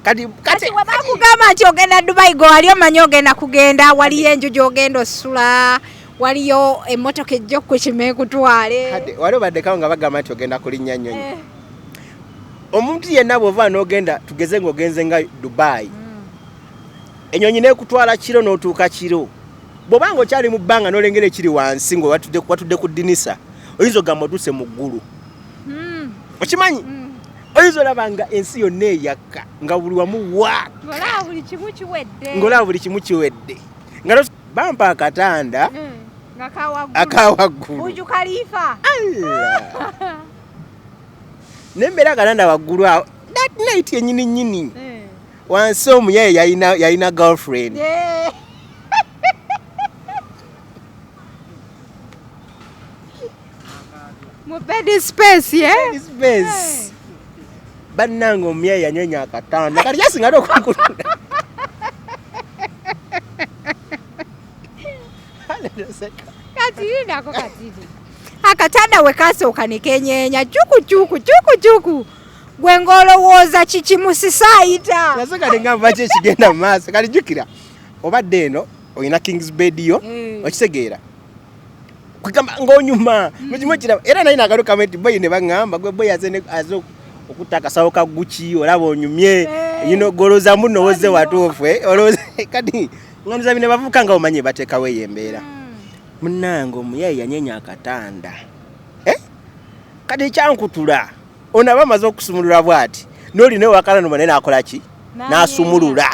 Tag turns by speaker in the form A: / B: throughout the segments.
A: Kati
B: wabakugamba nti ogenda Dubai go wali omanyi ogenda kugenda waliyo enju gy'ogenda osula waliyo emmotoka ejja okukima ekutwale
A: wali obaddekawo nga bagamba nti ogenda kulinnya nnyonyi omuntu yenna bw'ova n'ogenda tugeze ng'ogenze nga Dubai ennyonyi n'ekutwala kiro n'otuuka kiro bw'obanga okyali mu bbanga n'olengera ekiri wansi ng'owatudde ku ddinisa oyinza ogamba otuuse mu ggulu okimanyi oyinza olaba nga ensi yonna eyakka nga buli wamu wa ng'olaba buli kimu kiwedde nga bampa akatanda akawaggulu nembeera akatanda waggulu awo night yennyini nnyini wansi omuyaye yalina girlfriend
B: mu bed space
A: bannanga omuyaye yanyonya akatanda kati Yasin ate okukulunda
B: akatanda we kasooka ne kenyeenya cuku gwe ng'olowooza kikimusisaayita
A: nasooka ne ngamba ki ekigenda mu maaso kati jjukira obadde eno olina kings bed yo okitegeera ng'onyuma mukimu kiraba era naye nakalukamu nti boyi ne baŋŋamba gwe boyi aze okutta akasawo ka Gucci olaba onyumye golooza muno wozze watuufu kati ng'onoza bine bavubuka nga omanyi bateekawo eyo embeera munnange omuyaye yanyeenya akatanda kati ekyankutula ono aba amaze okusumulula bw'ati n'olina ewakananuma naye naakola ki n'asumulula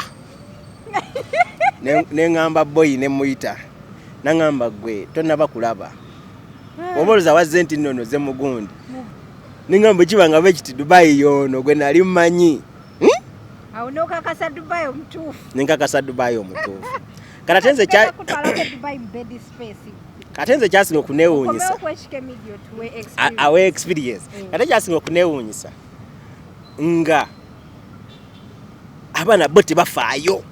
A: neŋŋamba boyi ne muyita naŋŋamba gwe tonnaba kulaba obaoloza wazze nti nnono ze mugundi neŋŋamba ekibanga bekiti Dubai yono gwe nali mmanyi
B: awo n'okakasa Dubai omutuufu
A: nenkakasa Dubai omutuufu kati ate nze kyasinga okuneewuunyisa awe experience kati kyasinga okuneewuunyisa nga abaana bo tebafaayo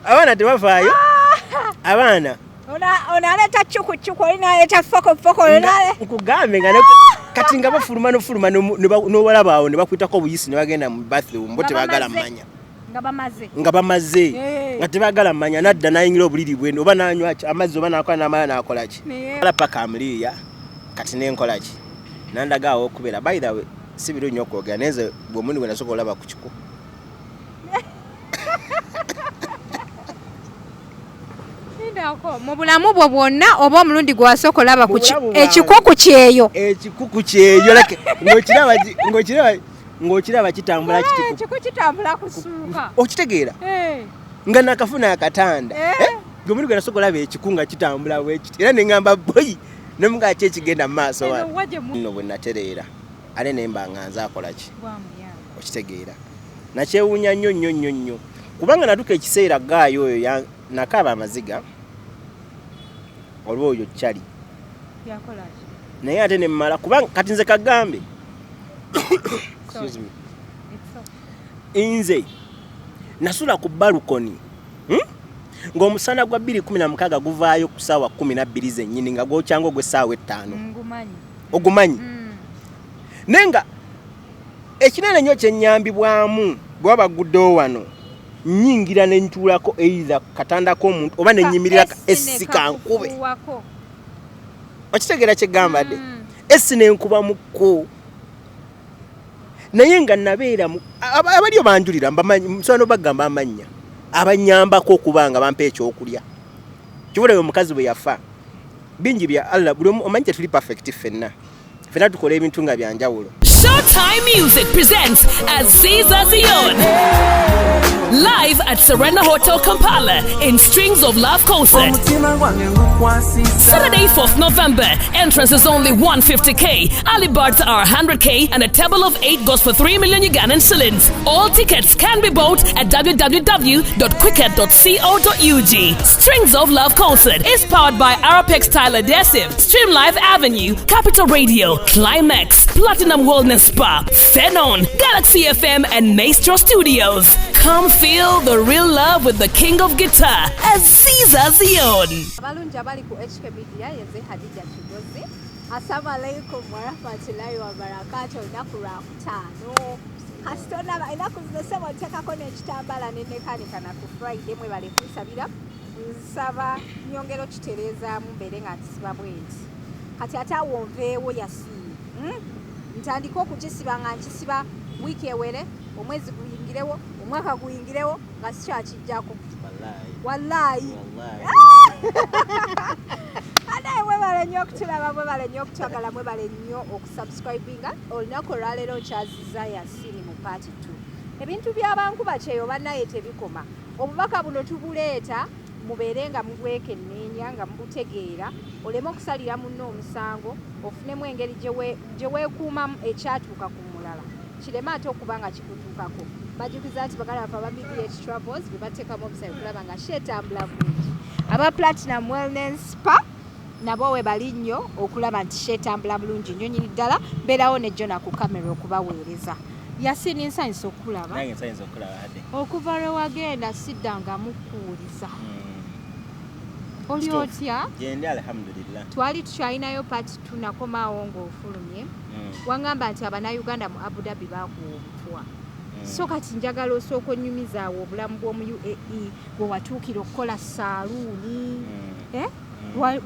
A: abaana tebafaayo abaana
B: onaleeta cukucuku olinaleeta fokofoko
A: nkugambe nga kati nga bafuluma n'obalaba awo ne bakwitako obuyisi ne bagenda mu bathroom bo tebagala mmanya nga bamaze nga tebagala mmanya nadda nayingira obuliri bwene oba nanywa amazzi oba nakola n'amala nakola ki ala paka amuliya kati nenkola ki nandaga awo okubeera by the way si birungi okwogera neze bw'omundi gwe nasobola olaba ku kiku
B: mu bulamu bwo bwonna oba omulundi gwe wasooka olaba ekikuku Kyeeyo
A: ng'okiraba kitambula
B: kitambula kusuuka
A: okitegeera nga nakafuna akatanda gwe gwe nasooka olaba ekiku nga kitambula bwekiti era neŋŋamba boyi nemugaa ki ekigenda mu maaso nno bwe natereera ate naye mba nga nze akola ki okitegeera nakyewuunya nnyo kubanga natuka ekiseera gaayo oyo nakaaba amaziga olwo oyo kyali naye ate nemmala kubanga kati nze kagambe nze nasula ku balukoni ng'omusana gwa 2:16 guvaayo ku ssaawa 12 zennyini nga gwokyanga ogw'essaawa 5 ogumanyi naye nga ekinene nnyo kyennyambibwamu bwaba guddewo wano nnyingira ne ntuulako either katanda k'omuntu oba ne nnyimirira essika nkube okitegeera kyegamba dde essi nenkuba mukko naye nga nabeera abaliyo banjulira musobola bagamba amannya abanyambako okuba nga bampa ekyokulya kibula omukazi bwe yafa bingi bya Allah buli omanyi tetuli perfect ffenna tukola ebintu nga byanjawulo.
C: Showtime Music presents Aziza Zion live at Serena Hotel Kampala in Strings of Love concert. Saturday 4th November. Entrance is only 150k. Early birds are 100k and a table of 8 goes for 3 million Ugandan shillings. All tickets can be bought at www.quicket.co.ug. Strings of Love concert is powered by Arapex Style Adhesive, Stream Live Avenue, Capital Radio, Climax, Platinum Wellness Spa, Phenon, Galaxy FM and Maestro Studios. Come feel the real love with the king of guitar, Aziza Zion.
B: Abalungi abali ku HK Media yenze Hadija Kigozi. Assalamu alaikum warahmatullahi wabarakatuh. Olunaku lwakutaano. Kasitona enaku zino sebo nteekako n'ekitambala n'ennekanika na ku Friday mwebale kunsabira. Nsaba nyongero kitereezaamu mbeere nga nkisiba bwenti. Kati ate awo nveewo Yasin. Ntandika okugisiba nga nkisiba wiiki ewere, omwezi guyingirewo, omwaka guyingirewo nga sikyakijjako. Wallahi. Anaye mwebale nnyo okutulaba, mwebale nnyo okutwagala, mwebale nnyo okusubscribinga. Olunaku olwaleero nkyaziza Yasin mu part 2. Ebintu by'abankuba Kyeeyo bannaye tebikoma. Obubaka buno tubuleeta mubeere nga mubwekenneenya nga mubutegeera, oleme okusalira munno omusango, ofunemu engeri gye weekuumamu ekyatuuka ku mulala, kireme ate okuba nga kikutuukako. Bajukiza nti bagala bafa BBH Travels be bateekamu omusaayi okulaba nga kyetambula bulungi. Aba Platinum Wellness Spa nabo we bali nnyo okulaba nti kyetambula bulungi nnyo nnyini ddala, mbeerawo ne Jona ku kamera okubaweereza. Yasin nsanyusa okulaba.
A: Nange nsanyusa okulaba hadde.
B: Okuva lwe wagenda siddanga mukuwuliza. Oli otya?
A: Gende alhamdulillah.
B: Twali tukyalinayo part 2 nakomaawo ng'ofulumye. Wangamba nti Abannayuganda mu Abu Dhabi baakuwa obutwa. So kati njagala osooka onnyumizaawo obulamu bw'omu UAE bwe watuukira okukola saaluuni.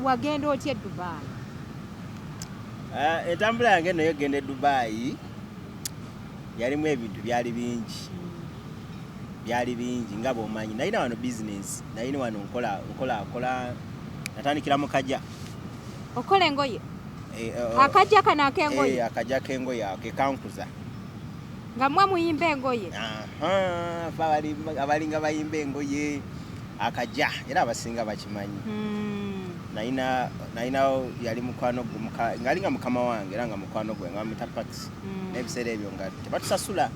B: Wagenda otya e Dubai?
A: Entambula yange nno yogenda e Dubai yalimu ebintu byali bingi. Byali bingi nga bw'omanyi. Nalina wano business. Nalina wano nkola natandikira mu Kajja.
B: Okola engoye? Akajja kano ak'engoye?
A: Akajja k'engoye ke kankuza.
B: Nga mmwe muyimba engoye?
A: Abalinga bayimba engoye akajja era abasinga bakimanyi. Nalina yali mukwano ngalinga mukama wange era nga mukwano gwe nga mita Pax. N'ebiseera ebyo nga tebatusasula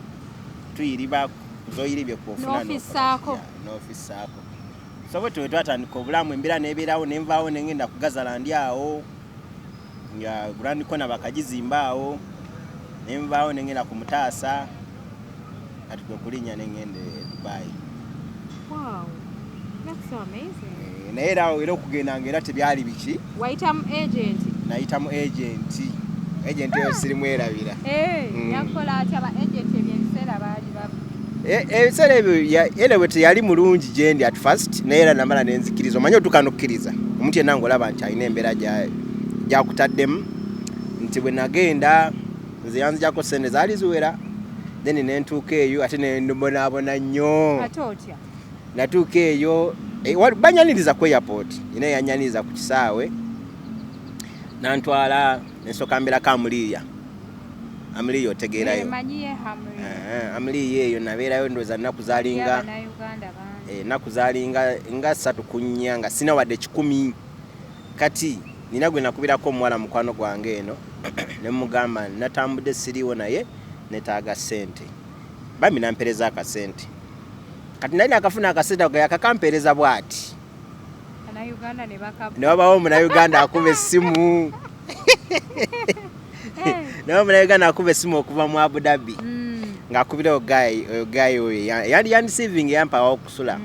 A: tuyiriba zoyiribye kufuna n'ofisaako. So bwe twatandika obulamu Embeera n'ebeerawo nenvaawo nengenda ku Gazaland awo nga Grand Corner bakagizimbaawo nenvaawo nengenda ku Mutaasa kati kwe kulinnya nengende Dubai.
B: Wow, that's so amazing.
A: Naye era okugenda ng'era tebyali biki.
B: Wayitamu agent? Nayitamu
A: agent eyo sirimu erabira.
B: Yakola ati aba agent ebyebiseera baali babu?
A: Ebiseera ebyo era bwe teyali mulungi gyendi at first naye era namala nenzikiriza. Omanyi otuuka n'okkiriza omuntu yenna ng'olaba nti alina embeera gyakutaddemu nti bwe nagenda nze yanzijako ssente zaali ziwera then nentuuka eyo ate nenbonaabona nnyo.
B: Ate otya?
A: Natuuka eyo banyaniriza ku airport naye yanyaniriza ku kisaawe nantwala nensooka mbeerako Amaliya otegeerayo. Amaliya eyo nabeerayo ndowooza nnaku zaalinga nga 3 ku 4 nga sina wadde 100. Kati nina gwe nakubirako omuwala mukwano gwange eno ne mugamba natambudde siriiwo naye netaaga ssente. Bambi nampeereza akasente. Kati nali nakafuna akasente ako yakakampeereza bw'ati. Ne wabawo Omunnayuganda akuba essimu. Nawe Omunnayuganda akuba essimu okuva mu Abu Dhabi. Ng'akubira ogayi oyo yandisivingi yampawo okusula.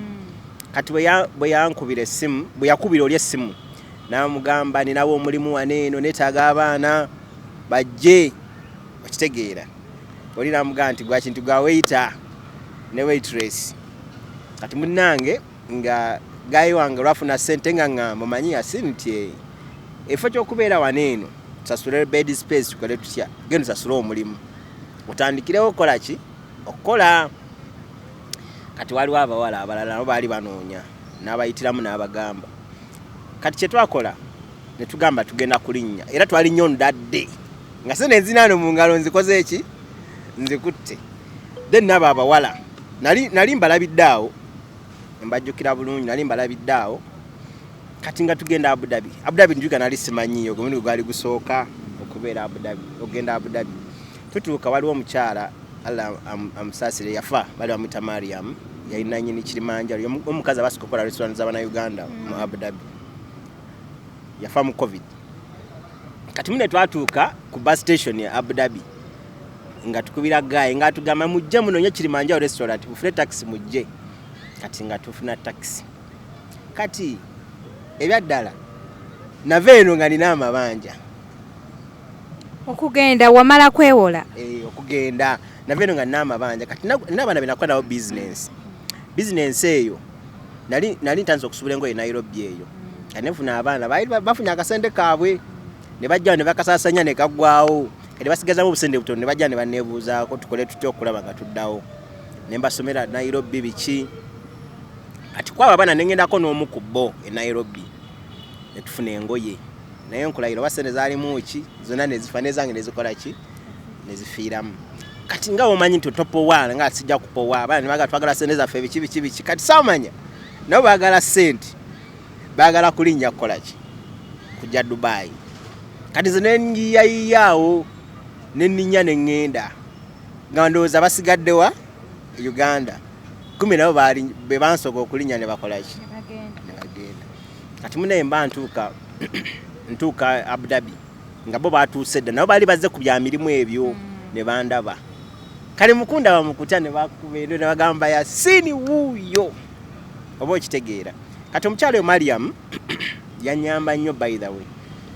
A: Kati bwe yankubira essimu, bwe yakubira oli essimu n'amugamba ninawo omulimu waneeno neetaaga abaana bajje okitegeera. Oli n'amugamba nti gwa kintu gwa waiter ne waitress. Kati munnange nga gayi wange lwafuna ssente nga ngamba manyi Yasin nti efo ky'okubeera waneeno tusasule bed space tukole tutya genda tusasule omulimu otandikirewo okukola ki okukola. Kati waliwo abawala abalala nabo baali banoonya n'abayitiramu n'abagamba. Kati kye twakola ne tugamba tugenda kulinnya era twali nnyo ndadde nga ssente nzinaano mu ngalo nzikoze eki nzikutte. Then nabo abawala nali mbalabidde awo mbajjukira bulungi nali mbalabidde awo. Kati nga tugenda Abu Dhabi njuga nali simanyiyo gwe gwali gusooka okubeera Abu Dhabi ogenda Abu Dhabi. Tutuuka waliwo omukyala Allah amusaasire yafa bali bamuyita Mariam yalina nnyini Kirimanjaro omukazi abasooka okukola restaurant z'Abannayuganda mu Abu Dhabi yafa mu COVID. Kati mune twatuuka ku bus station ya Abu Dhabi nga tukubira gaye nga tugamba mujje munonye Kilimanjaro restaurant mufune taxi mujje kati nga tufuna taxi kati ebyaddala naveeno nga nina amabanja
B: okugenda wamala kwewola
A: okugenda naveeno nga nina amabanja kati nabana benakola nawo business eyo nali ntanze okusubula engoye Nairobi eyo kati nefuna abaana bafunye akasente kaabwe ne bajja ne bakasasanya ne kagwawo kati basigazamu obusende butono ne bajja ne baneebuuzaako tukole tutya okulaba nga tuddawo ne mbasomera Nairobi biki kati kwaba abaana nengendako n'omu ku bo e Nairobi ne tufuna engoye naye nkulayira basene zaalimu ki zonna ne zifa nezange ne zikola ki ne zifiiramu kati nga omanyi nti topowa nga sijja kupowa abaana ne baagala twagala sente zaffe biki kati saamanya nabo baagala sente baagala kulinnya kukola ki kujja Dubai kati ze nengiyayiyawo nenninya neŋŋenda nga ndowooza basigadde wa Uganda 10 nabo be bansoga okulinnya ne bakola ki ne bagenda kati munaye mba ntuuka Abu Dhabi nga bo batuuse dda nabo baali bazze ku bya mirimu ebyo ne bandaba kale mukundaba mukutya ne bakubeera ne bagamba Yasin wuuyo oba okitegeera kati omukyalo Mariam yanyamba nnyo by the way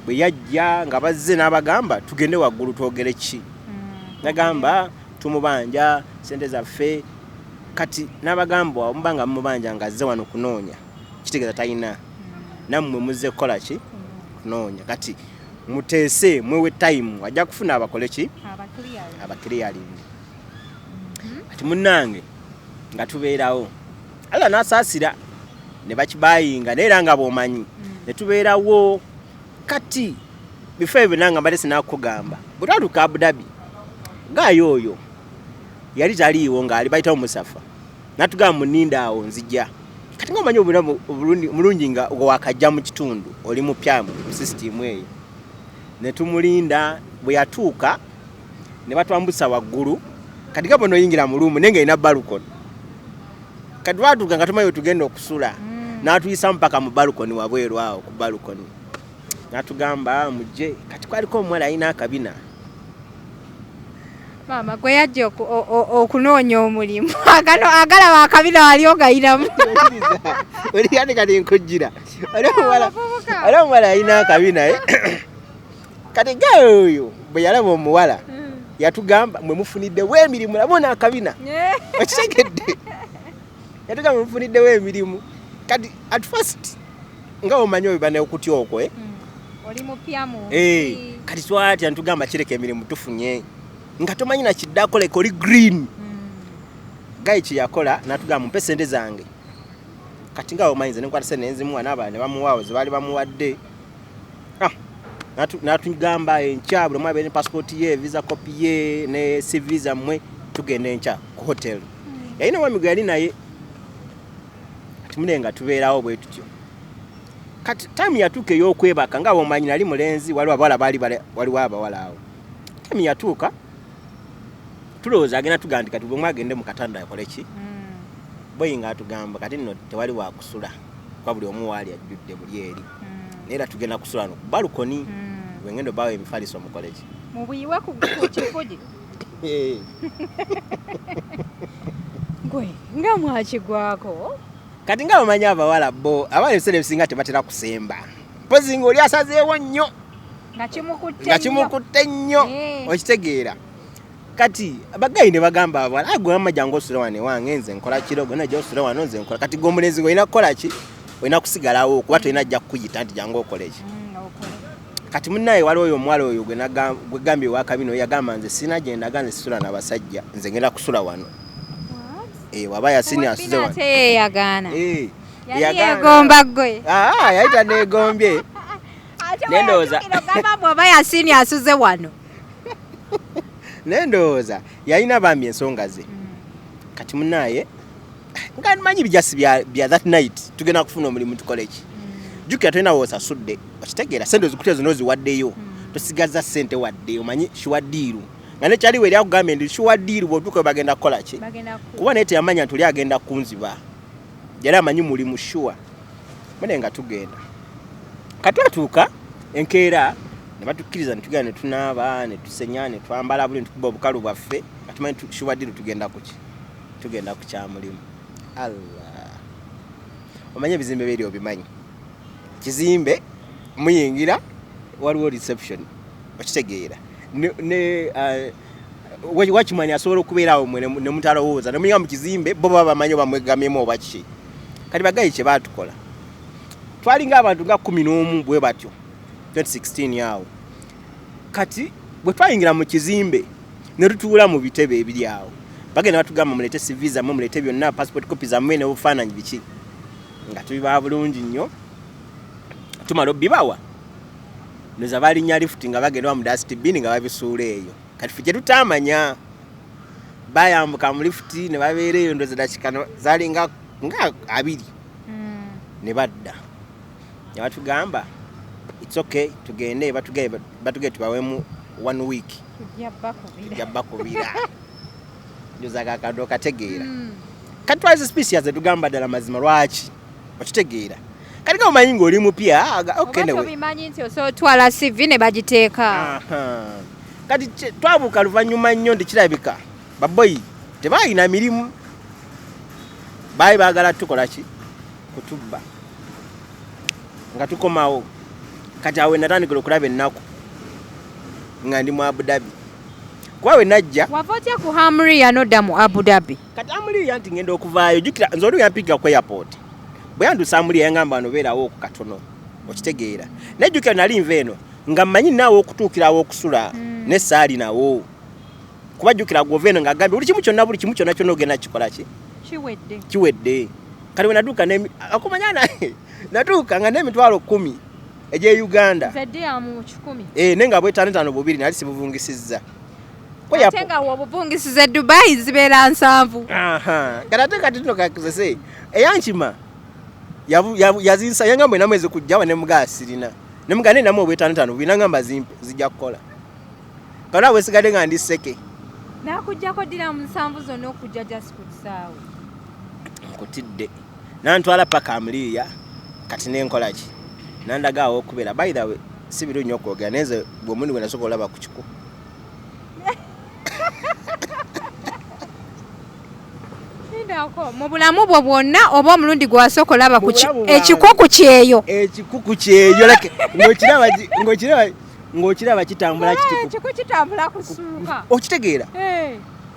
A: bwe yajja nga bazze n'abagamba tugende waggulu twogere ki nagamba tumubanja sente zaffe kati n'abagamba omubanga mubanja nga azze wano kunoonya kitegeeza talina nammwe muzze kukola ki kunoonya kati muteese mwewe time ajja kufuna abakole ki abakiriyaling kati munnange nga tubeerawo ala nasaasira ne bakibayinga naye era nga bw'omanyi ne tubeerawo kati before ebyo nanga mbadde sinakugamba bwe twatuuka Abu Dhabi gaayo oyo yali taliiwo ng'ali bayitawo Musafa natugamba muninda awo nzija kati nga omanyi obulamu mulungi nga wakajja mu kitundu oli mupya mu sisitimu eyo ne tumulinda bwe yatuuka ne batwambusa waggulu kati gabo noyingira mu luumu nenga ina balcony kati twatuuka nga tumanyi tugenda okusula n'atuyisa mpaka mu balcony wabweru awo ku balcony natugamba mujje kati kwaliko omuwala alina akabina
B: mama gwe yajja okunoonya omulimu agalaba akabina wali ogayiramu
A: oli yani kati nkujjira ali omuwala alina akabina kati gayo oyo bwe yalaba omuwala yatugamba mwe mufuniddewo emirimu labona akabina okitegedde yatugamba mwe mufuniddewo emirimu kati at first nga omanyi oyo bane okutya okwo
B: oli mupyamu
A: kati twatya ntugamba kireka emirimu tufunye nga tomanyi na kiddako leka oli green gayi kyeyakola natugamba mpe sente zange kati nga omanyi ze nenkwata sente nenzimuwa n'abalala ne bamuwaawo ze baali bamuwadde natugamba enkya buli omu abeere ne pasipoti ye visa kopi ye ne si visa mmwe tugenda enkya ku hotel yalina mwami gwe yali naye kati mune nga tubeerawo bwe tutyo kati time yatuuka ey'okwebaka nga bw'omanyi nali mulenzi waliwo abawala waliwo abawala awo time yatuuka tulowooza agenda tugamba kati bwe mwagende mu Katanda yakole ki bwe nga atugamba kati nno tewali wakusula kwa buli omu waali ajjudde buli eri era tugenda kusula no ku balcony bwengendo bawe emifaliso mukole ki
B: mubuyiwe ku kifugi gwe nga mwakigwako
A: kati nga bamanyi abawala bo abawala ebiseera ebisinga tebatera kusemba mpozi ng'oli asazeewo nnyo nga kimukutte nnyo okitegeera kati abagayi ne bagamba abawala agwe amajja ng'osula wano ewange nze nkola kiro gwe najja osula wano nze nkola kati gwe omulenzi ng'olina kukola ki olina kusigalawo kuba tolina ajja kukuyita nti jangu okole ki kati munnaye waliwo oyo omuwala oyo gwe gambye owakabino yagamba nze sina gye ndaga nze sisula n'abasajja nze ngenda kusula wano waba Yasin asuze wano
B: yegomba gwe
A: yayita negombye nendowooza
B: bw'oba Yasin asuze wano
A: nendowooza yalina bambi ensonga ze kati munnaye nga manyi bijasi bya that night tugenda kufuna omulimu tukole ki jukira tolina woosasudde okitegeera sente ozikutya zino oziwaddeyo tosigaza sente wadde omanyi shiwaddiiru nga nekyaliwo eri akugambye ndi shiwaddiiru bw'otuuka bagenda kukola ki kuba naye teyamanya nti oli agenda kunziba yali amanyi mulimu shuwa mune nga tugenda katwatuuka enkeera ne batukkiriza ne tugenda ne tunaaba ne tusenya ne twambala buli ne tukuba obukalu bwaffe atumanyi shuwaddiru tugenda ku kyamulimu. Allah omanye ebizimbe biri obimanyi kizimbe muyingira waliwo reception okitegeera ne wakimanya asobola okubeerawo mwe ne mutalowooza ne muyiga mu kizimbe bo baba bamanyi bamwegamyemu oba kiki. Kati bagayi kye baatukola twalinga abantu nga 11 bwe batyo 2016 yawo. Kati bwe twayingira mu kizimbe ne tutuula mu bitebe ebiri awo bagenda batugamba mulete visa mulete byonna passport copies amwe n'obufaananyi biki nga tubiba bulungi nnyo tumala bibawa neza balinnya lift nga bagenda mu dustbin nga babisuula eyo. Kati ffe tutamanya bayambuka mu lift ne babeera eyo ndoza dakika zalinga nga 2 ne badda ne batugamba it's okay tugende batuge tubawemu 1 week tujja bakubira ndoza kakado kategeera. Kati twaze species tugamba ddala mazima lwaki okitegeera. Kati nga omanyi ng'oli mupya okay ne
B: bimanyi nti osotwala CV ne bagiteeka.
A: Kati twabuuka luvannyuma nnyo ndikirabika baboyi tebalina mirimu baali baagala tukola ki kutubba nga tukomawo. Kati awe natandikira okulaba ennaku nga ndi mu Abu Dhabi kuba we najja
B: wava otya ku Hamriya n'odda mu Abu Dhabi.
A: Kati Hamriya nti ngenda okuvaayo jjukira nze oli yampikira ku airport bwe yandusa Hamriya yangamba wano beerawo ku Katono okitegeera. Nejjukira nali nva eno nga mmanyi naawe okutuukirawo okusula n'essaali nawo kuba jjukira gwova eno ng'agambye buli kimu kyonna kyonna ogenda kikola ki kiwedde. Kati we natuuka akumanya naye natuuka nga n'emitwalo 10 egy'e Uganda nenga bw'etaano bubiri nali sibuvungisizza
B: ate nga wobuvungisiza Dubai zibeera 7.
A: Kati tuno kakuzese eyankima yazinsa yangamba ena mwezi kujjawa ne mugasirina ne mugane namu obw'etaano bubiri nangamba zijja kukola. Kana bwesigadde nga ndi seke
B: nakujjako ddira mu 7 zonna okujja just kutisaawe
A: nkutidde nantwala paka Hamriya. Kati nenkola ki nandagaawo okubeera by the way si birungi nnyo okwogera neze bw'omundi gwe nasobola olaba ku kiku
B: mu bulamu bwo bwonna oba omulundi gwasooka olaba ekikuku Kyeeyo ng'okiraba kitambula kitambula kusuuka
A: okitegeera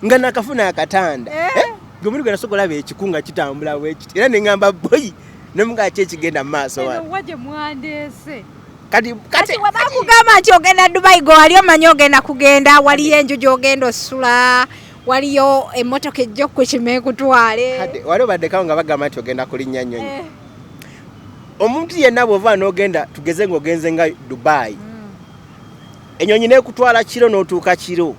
A: nga nakafuna Akatanda gwe gwe nasobola olaba ekiku nga kitambula bwekiti era neŋŋamba boyi nemugaki ekigenda mu maaso
B: waje mwandeese.
A: Kati
B: wabakugamba nti ogenda Dubai go wali omanyi ogenda kugenda waliyo enju gy'ogenda osula waliyo emmotoka ejja okukima ekutwale
A: wali obaddekawo nga bagamba nti ogenda kulinnya nnyonyi. Omuntu yenna bw'ova n'ogenda tugeze ng'ogenze nga Dubai ennyonyi n'ekutwala kiro n'otuuka kiro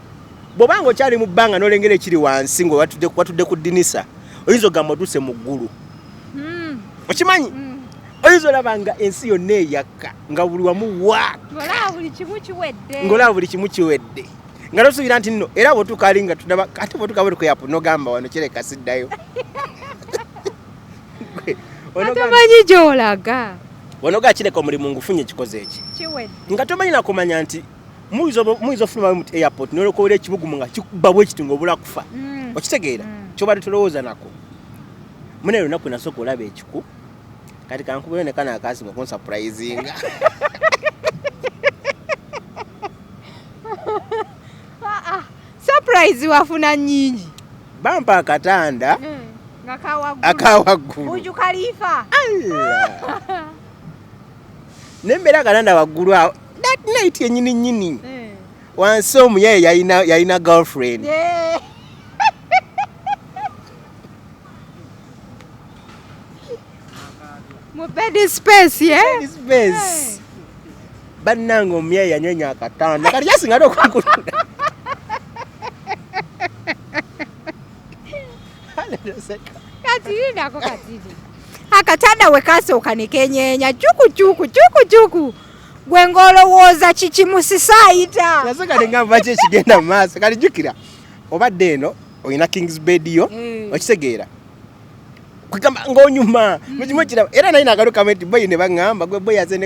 A: bw'obanga okyali mu bbanga n'olengera ekiri wansi ng'owatudde ku ddinisa oyinza ogamba otuuse mu ggulu okimanyi oyinza olaba nga ensi yonna eyakka nga buli wamu wa ng'olaba buli kimu kiwedde nga nosuubira nti nno era bw'otuuka ali nga tunaba ate bw'otuuka buli kuyapo n'ogamba wano kireka siddayo
B: otomanyi gy'olaga
A: wanoga kireka omulimu ngufunye ekikoze eki nga tomanyi nakumanya nti muyinza ofuluma mu airport n'olokowera ekibugumu nga kikuba bwe kiti ng'obula kufa okitegeera kyobadde tolowooza nako. Mune lunaku nasooka olaba ekiku kati kankubeyo ne kana akasinga okunsapurayizinga
B: surprise wafuna nnyingi
A: bampa Akatanda akawaggulu
B: Buju Khalifa
A: nembeera Akatanda waggulu awo that night yennyini nnyini wansi omuyaye yalina girlfriend
B: mu bed space
A: bannanga omuyaye yanyonya Akatanda kati yasinga ate okukulunda
B: Akatanda we kasooka ne kenyeenya cuku gwe ng'olowooza kikimusisaayita
A: nasooka ne ngamba ki ekigenda mu maaso kati jjukira obadde eno olina King's bed yo okitegeera ng'onyuma mukimu kiraba era naye nakalukamu nti boyi ne baŋŋamba gwe boyi aze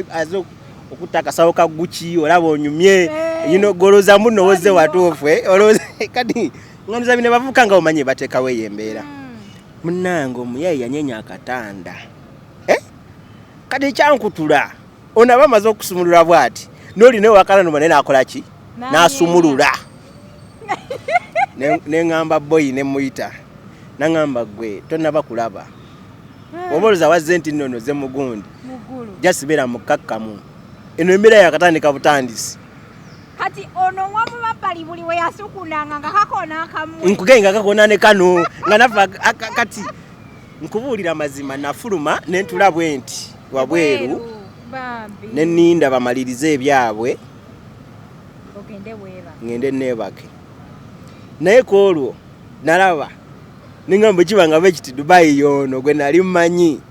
A: okutta akasawo ka Gucci olaba onyumye goloza muno woze watuufwe kati ngamza bine bavuka nga omanye bateekawo Embeera munnange omuyayi yanyenya Akatanda kati kyankutula ono aba amaze okusumulula bw'ati n'olina Abagalana manene akola ki n'asumulula neŋŋamba boyi ne muyita naŋŋamba gwe tonnaba kulaba oboloza wazze nti nnono ze mugundi jasibera mukakkamu eno Embeera yakatandika butandisi
B: kati ono wamu mabbali buli we yasukunanga nga kakona akamu
A: nkugenga kakona ne kano nga nafa kati nkubuulira mazima nafuluma nentula bwenti wabweru neninda bamalirize ebyabwe ngende neebake naye koolwo nalaba ningamba kibanga bekiti Dubai yono gwe nali mmanyi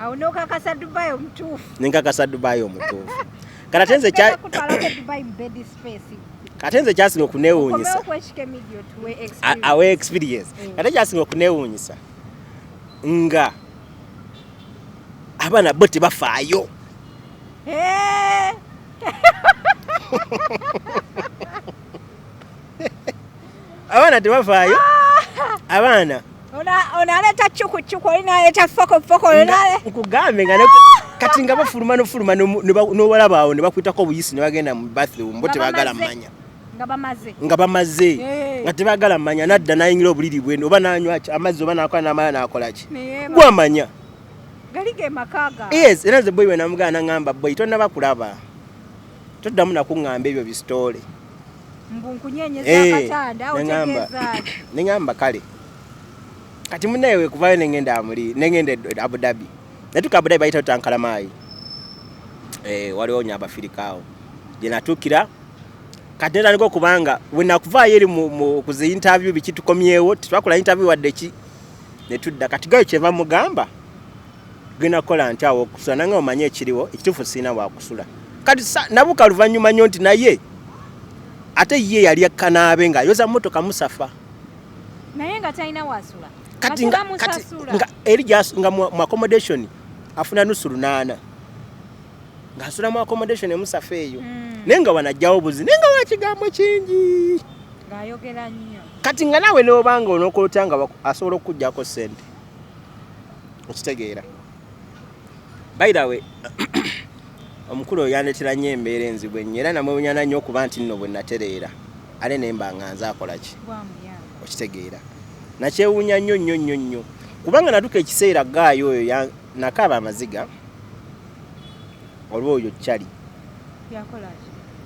B: awo nokakasa Dubai omutuufu
A: ninkakasa Dubai omutuufu katenze kyasinga okuneewuunyisa awe experience kate kyasinga okuneewuunyisa nga abaana bo tebafaayo abaana tebafaayo abaana
B: onaleta chukuchuku olinaleta fokofoko
A: nkugambe nga kati nga bafuluma nofuluma n'owalaba awo ne bakwitako obuyisi ne bagenda mu bathroom bo tebagala mmanya nga bamaze nga tebagala mmanya nadda nayingira obuliri bwene oba nanywa amazzi oba nakola n'amala nakolaki gwamanya
B: galige makaga
A: yes era ze boy we namugana ngamba boy tonnaba kulaba toddamu nakuŋŋamba ebyo bisitole
B: mbunkunyenyeza Akatanda otegeeza
A: nengamba kale kati munewe kuvayo nengende Abu Dhabi natuka Abu Dhabi bayita utankala mai waliwo nyabafirikaawo je natukira kati nera niko kubanga we nakuvayo eri mu kuzi interview bikitukomyewo twakola interview wadde ki netudda kati gayo kyeva mugamba gena kola nti awo okusula nanga omanye ekiriwo ekitufu sina wa kusula kati nabuka luvanyuma nnyo nti naye ate ye yali akanabe nga yoza motoka musafa
B: naye nga talina wasula
A: kati nga eri nga mu accommodation afuna nusu 8 nga asula mu accommodation musafa eyo nenga wanajjawo buzi nenga wakigambo kingi
B: ngayogera nnyo
A: kati nga nawe n'obanga onokolotanga asobola okujjako sente okitegeera by the way omukulu yanetera nnyo Embeera enzibu ennyo era namwewunyana nnyo okuba nti nno bwe natereera ale nemba nga nze akola ki okitegeera nakyewuunya nnyo kubanga natuka ekiseera gaayo oyo nakaaba amaziga olwo oyo kyali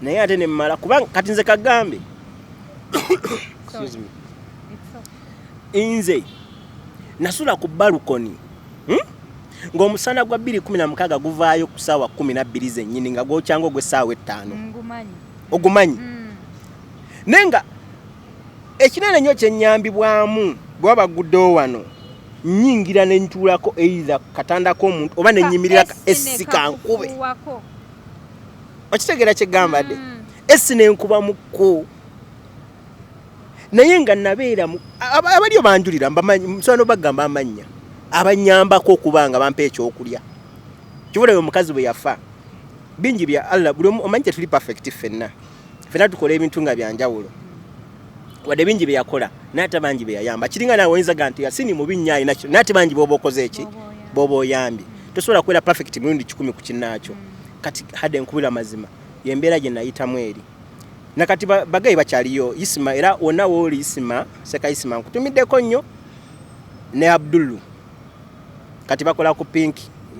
A: naye ate nemmala kubanga kati nze kagambe nze nasula ku balukoni ng'omusana gwa 2:16 guvaayo ku ssaawa 12 zennyini nga gwokyanga ogwe ssaawa 5 ogumanyi nenga ekinene nnyo kyennyambibwamu bwaba guddewo wano nnyingira ne ntuulako either katanda k'omuntu oba ne nnyimirira essika nkube okitegeera kyegamba dde essi nenkuba mukko naye nga nabeera abaliyo banjulira msono bagamba amannya abanyambako okubanga bampa ekyokulya kibulayo omukazi bwe yafa bingi bya Allah buli omanyi tuli perfect fenna tukola ebintu nga byanjawulo wadde bingi bye yakola n'ate bangi bye yayamba kiringa nawe oyinza ganti Yasin mu binnya inakyo n'ate bangi b'oba okoze eki b'oba oyambye tosobola kwera perfect mirundi 10 ku kinnaakyo kati hadde nkubira mazima Embeera gye nayitamu eri nakati bagayi bakyaliyo Isima era wonna wooli Isima seka Isima nkutumiddeko nnyo ne Abdullu kati bakola ku Pink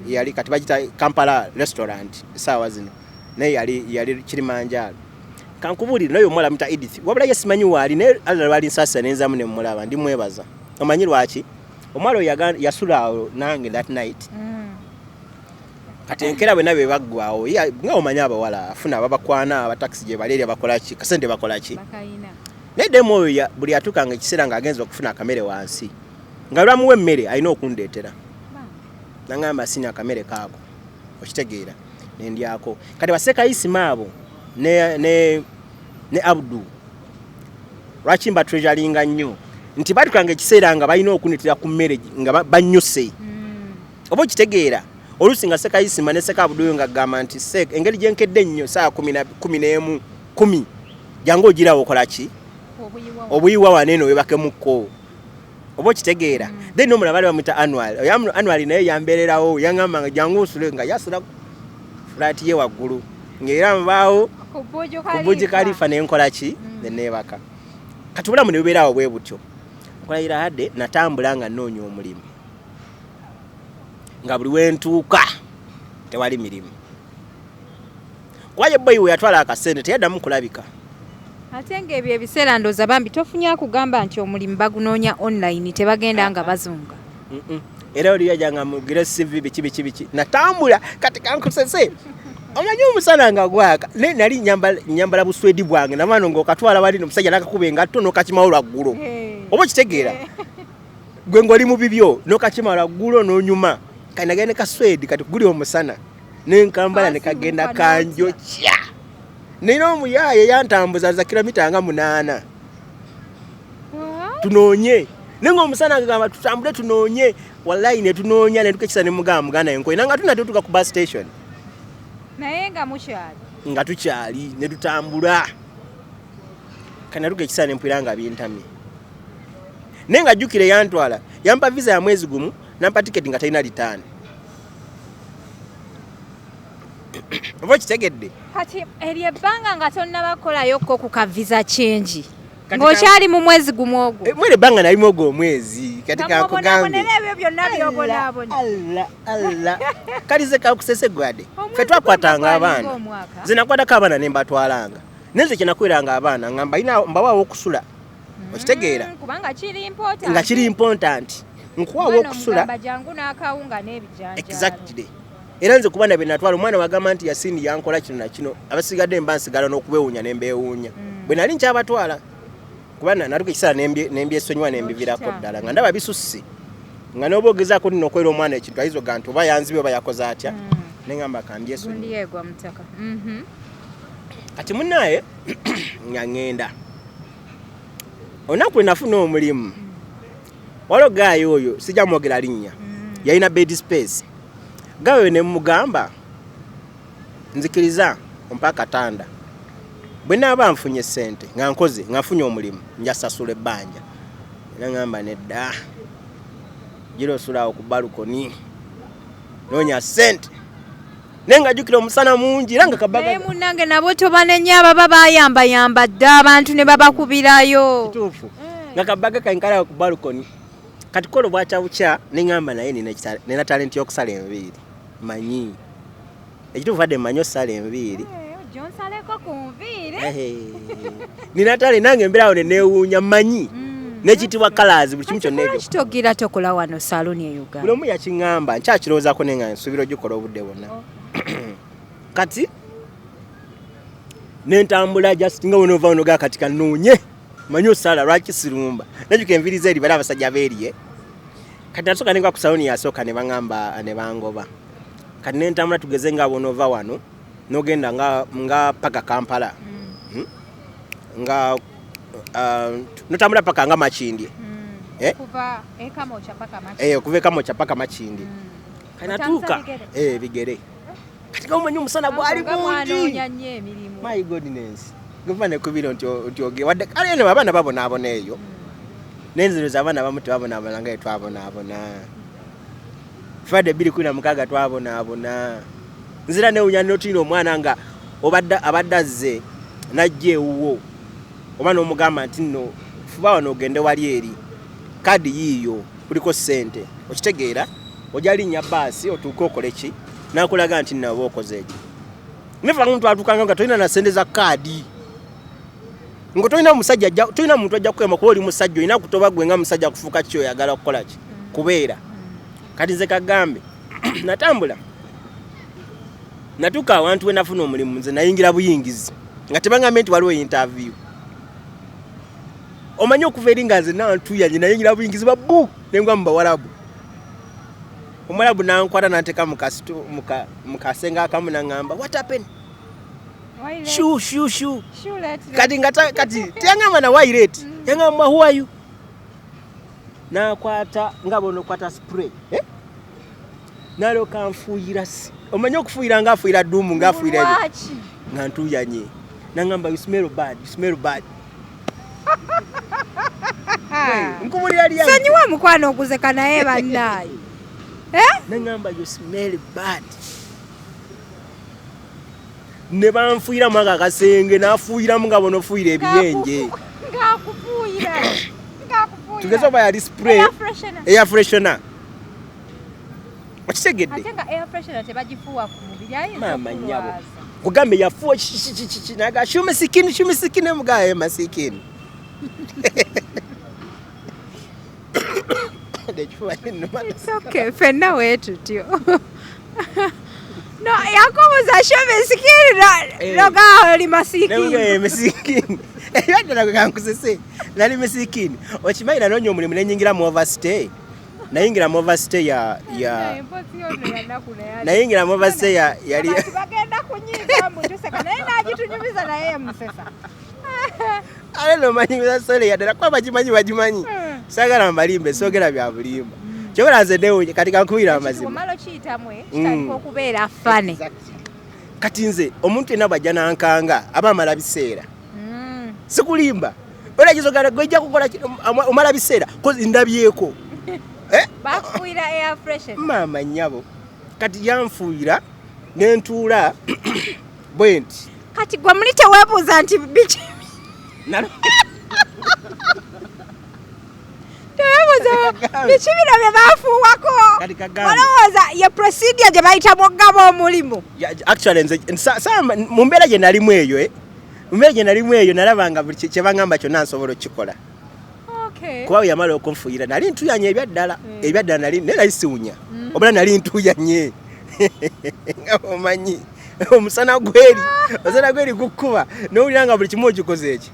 A: yali kati bagita Kampala restaurant sawa zino naye yali Kilimanjaro kankubulira nayo omwala muta Edith wabula yesimanyi wali ne Allah wali nsasa nenzamu ne mulaba ndi mwebaza omanyi lwaki omwalo yasula awo nange that night kati enkera bwe nabe baggwawo nga omanya abawala afuna ababakwana abataxi gye baleeri abakolaki kasente bakolaki
B: bakayina
A: nedemo oyo buli atukanga ekiseera ng'agenza okufuna akamere wansi nga lwamuwa emmere alina okundeetera nangamba sina akamere kaako okitegeera nendyako kati baseka Isima abo ne Abdu lwaki mba treasuringa nnyo nti batukanga ekiseera nga balina okundeetera ku mmere nga banyuse oba okitegeera olusi nga Sekayisima ne Sekabuduyo nga gamba nti engeri gyenkedde nnyo saa 10 jangu ogirawo okola ki obuyiwa waneno webakemukko oba okitegeera then omulala bali bamwita annual naye yambeererawo yaŋŋamba nga jangu osule nga yasula fulaati ye waggulu ng'era mubaawo ku Burj Khalifa nenkola ki neneebaka kati obulamu ne bubeerawo bwe butyo nkolayira hadde natambula nga nnoonya omulimu nga buli wentuuka tewali mirimu kwaye boyi we yatwala akasente teyaddamu kulabika
B: ate ng'ebyo ebiseera ndooza bambi tofunye akugamba nti omulimu bagunoonya online tebagenda nga bazunga
A: era oli yajanga mu grade biki natambula kati kankusese omanyi omusana nga gwaka nali nyambala buswedi bwange namano ng'okatwala bali n'omusajja nakakuba engatto n'okakimawula ggulo oba okitegeera gwe ng'oli mu bibyo n'okakimawula ggulo n'onyuma kati nagenda kaswedi kati guli omusana n'enkambala ne kagenda kanjokya nina omuyaaye yantambuza za kilomita nga 8 tunoonye nenga omusana ngamba tutambule tunoonye wallahi ne tunoonya ne tukekisa ne mugana enkoyi nanga tunatutuka ku bus station
B: naye nga
A: tukyali ne tutambula kana tukekisa ne mpira nga bintamye nenga jukire yantwala yampa visa ya mwezi gumu nampa ticket nga talina return oba kitegedde
B: kati eriye banga nga tonna bakolayo ko ku visa change ng'okyali mu mwezi gumu ogwo
A: mwere banga nali mogwo omwezi kati kakugambe
B: ebyo byonna byobonabona
A: alla kalize kakusese gwade fe twakwatanga abaana zinakwatako abaana ne mbatwalanga nenze kyenakwiranga abaana ngamba ina mbawaawo okusula okitegeera
B: kubanga kiri
A: important nkuwaawo okusula exactly era nze kuba nabe natwala omwana wagamba nti Yasin yankola kino na kino abasigadde mbansigala n'okubewuunya n'embewuunya bwe nali nkyabatwala kuba natuka ekiseera nembyesonyiwa nembivirako ddala nga ndaba bisusse nga n'oba ogezaako nina okwera omwana ekintu ayizo ga nti oba yanzibye oba yakoze atya neŋŋamba kambyesonyiwa kati munnaye nga ŋŋenda olunaku lwe nafuna omulimu waliwo gaayo oyo sijja mwogera linnya yalina bed space gawe ne mugamba nzikiriza ompa Akatanda bwe naaba nfunye ssente nga nkoze nga nfunye omulimu njasasula ebbanja era ngamba nedda gira osulawo ku balukoni noonya ssente naye nga jjukira omusana mungi era nga
B: naye munnange nabo tobanenya baba bayambayamba dda abantu ne babakubirayo
A: kituufu nga kabaga kankalawo ku balukoni kati kola bwakyabukya neŋŋamba naye nina talenti y'okusala enviiri manyi ekituufu adde mmanyi osala enviiri
B: jonsaleko ku nviiri
A: nina tale nange embeerawo neneewuunya manyi n'ekitibwa colors buli kimu kyonna ebyo
B: kitogira tokola wano saloni e Uganda
A: buli omu yakiŋŋamba nkyakirowoozaako naye nga nsuubira ogikola obudde bwonna kati nentambula just nga wonova onoga kati kanoonye manyi osala lwaki sirumba najuka enviiri ze eri bali abasajja beeriye kati nasooka nenga ku saloni yasooka ne baŋŋamba ne bangoba kati nentambula tugeze nga bonova wano nogenda nga paka Kampala nga notambula paka nga Makindye
B: kuva ekamocha
A: paka Makindye kanatuuka bigere kati omanyi omusana gwali mungi my goodness gava nekubira nti oge wadde kale ne abaana babonaabona eyo nenzireza abaana bamu tebabonaabona nga etwabonaabona fadde 216 twabonaabona nzira newunya notino omwana nga abadde azze najja ewuwo oba n'omugamba nti nno fuba wano ogende wali eri kadi yiiyo kuliko ssente okitegeera ojja linnya baasi otuuke okole ki nakulaga nti nnawe okoze eki nefa omuntu atukanga nga tolina na ssente za kaadi nga tolina muntu ajja kukwema kuba oli musajja olina kutoba gwe nga musajja kufuuka ki oyagala okukola ki kubeera kati nze kagambe natambula natuuka awantu we nafuna omulimu nze nayingira buyingizi nga tebaŋŋambye nti waliwo interview omanyi okuva eri nga nze nantuyanye nayingira buyingizi babbu nengwa mu bawalabu omwalabu nankwata nanteeka mukasenga akamu naŋŋamba what happened shu kati teyaŋŋamba na wairate yaŋŋamba who are you? Nakwata nga bono kwata spray naloka nfuuyira omanyi okufuuyira ng'afuuyira dduumu ng'afuuyira
B: Lwaki?
A: nga ntuyanye nangamba you smell bad nkubulira lya
B: sonyiwa mukwano okuzeka naye bannaayi
A: nangamba you smell bad ne banfuuyiramu ako akasenge n'afuuyiramu nga bona ofuuyira ebiyenje
B: ng'akufuuyira
A: tugeze oba yali spray air freshener okitegedde
B: ate nga air freshener tebagifuuwa ku mubiri
A: maama nnyabo kugambe yafuwa naga shumisikini mugaye masikini
B: fenna weetutyo no yakobuza shumisikini nogaa oli
A: masikini ebyadala kankusese nali masikini okimanyi nanoonya omulimu nenyingira mu overstay nayingira mu overstay nayingira mu overstay yali
B: bagenda kunyiga mbutuseka naye nagitunyumiza naye musesa
A: ale nomanyiza sole yadala kwa bagimanyi sagala mbalimbe sogera bya bulimba kyobala nze newo kati kankubira amazima
B: omalo kiyitamwe kitandika okubeera fane
A: kati nze omuntu yenna bwajja nankanga aba amala biseera sikulimba ola kizogala gwejja kukola omala biseera kozi ndabyeko
B: bakufuuyira air freshener
A: maama nnyabo kati yanfuuyira nentuula bwe nti
B: kati gwe muli teweebuuza nti biki teweebuuza biki bino bye baafuuwako olowooza ye procedure gye bayitamu oggaba omulimu
A: actually nze mu mbeera gye nalimu eyo nalabanga buli kyebaŋŋamba kyonna nsobola okukikola kuba we yamala okunfuuyira nali ntuyanye ebyaddala nali siwunya obula nali ntuyanye nga omanyi omusana gweri gukkuba nowulira nga buli kimu okikoze eki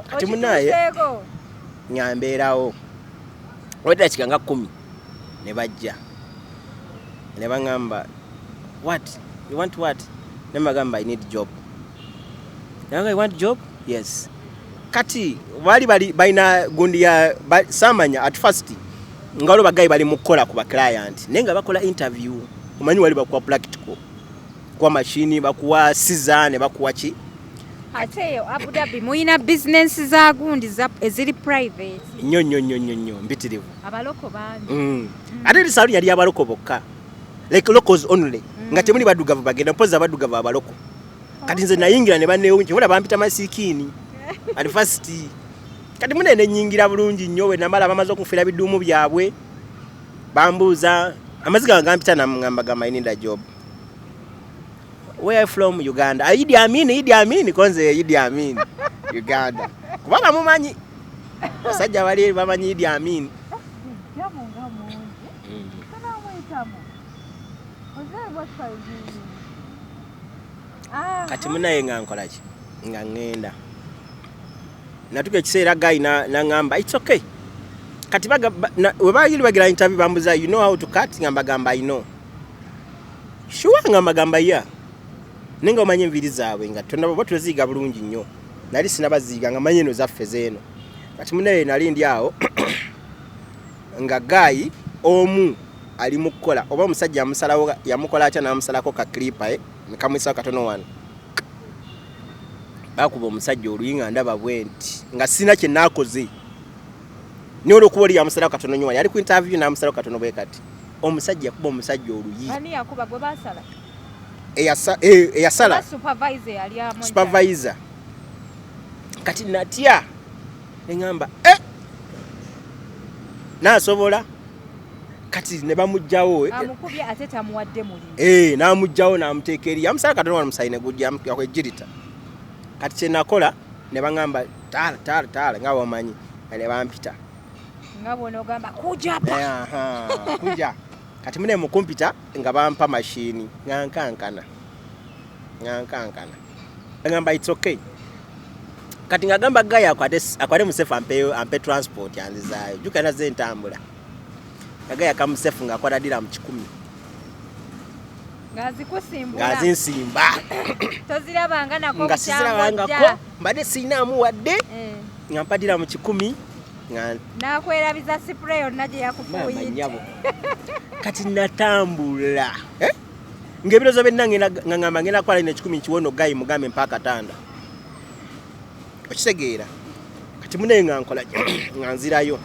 A: kati munaye ŋambeerawo wedda kika nga 10 ne bajja ne baŋŋamba you want what ne bagamba I need job nanga you want job yes kati bali balina gundi ya samanya at first nga waliwo bagayi bali mu kukola ku baclient naye nga bakola interview omanyi wali bakuwa practical kuwa mashini bakuwa siza ne bakuwa ki
B: ate eyo Abu Dhabi muyina business za gundi eziri private
A: nnyo mbitirivu
B: abaloko bangi
A: ate lisalu yali abaloko bokka like locals only nga temuli baddugavu bagenda mpozi abaddugavu abaloko kati nze nayingira ne banneewo nkyebula bampita masikiini at first kati munene nyingira bulungi nnyo we namala bamaze okunfira biduumu byabwe bambuuza amaziga gampita namugamba gamba I need a job where from Uganda Idi Amin konze Idi Amin Uganda kubanga mumanyi basajja bali bamanyi Idi Amin kati munaye nga nkolaki nga ngenda natuka ekiseera gayi naŋŋamba it's okay kati webayiri bagira interview bambuza you know how to cut ngamba gamba I know sure ngamba gamba ya ninga omanye enviri zaabwe nga tonaba tuziiga bulungi nnyo nali sinabaziiga nga manye eno zaffe zeeno kati munaye nali ndi awo nga gayi omu ali mu kukola oba omusajja amusalawo yamukola atya n'amusalako ka clipa nekamwisawo katono wano bakuba omusajja oluyi nga ndaba bwe nti nga sina kye naakoze naye olwokuba oli yamusalawo katono nnyo yali ku interview n'amusalawo katono bwe kati omusajja yakuba omusajja oluyi
B: ani yakuba gwe baasala
A: eyasala supervisor kati natya eŋŋamba naasobola kati ne bamugjawo
B: amukubye ate tamuwadde mulimu
A: n'amugjawo n'amuteeka eri yamusala katono wano musayine gujja yakwejjirita kati kye nakola ne baŋŋamba taala nga bamanyi ne bampita
B: nga bona ogamba kuja
A: kati mune mu kompyuta nga bampa mashini ngankankana ngamba it's okay kati ngagamba gaya akwate musefu ampe transport yanzizaayo jukana ze ntambula agaya kamusefu nga akwata dira mu 10 ngazinsimba
B: tozirabanga nako
A: nga sizirabangako mbadde sinaamu wadde nga mpadira mu 10
B: nakwerabiza spray yonna gye yakufuuyidde
A: kati natambula ng'ebirozo byenna ngamba ngenda kukola ine 10 kiwono gayi mugambe mpaka Akatanda okitegeera kati munaye nga nkola nga nzirayo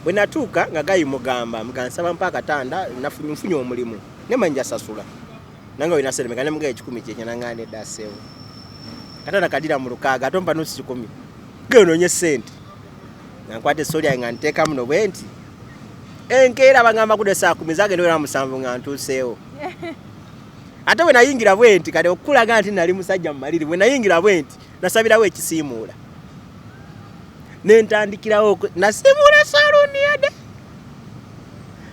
A: bwe natuuka nga gayi mugamba mugansaba mpaka Akatanda nfunye omulimu ne manja sasula nanga wina seremeka ne mugaye 10 kye nangane dasewo Katanda kadira mu lukaaga atompa nusu 10 genonye sente nankwate solia nga nteka muno bwenti enkeera bangamba kude saa 10 zage ndola musanvu nga ntuseewo ate bwe nayingira bwenti kale okulaga nti nali musajja mu maliri bwe nayingira bwenti nasabirawo ekisiimuula nentandikirawo nasimuula saluni yade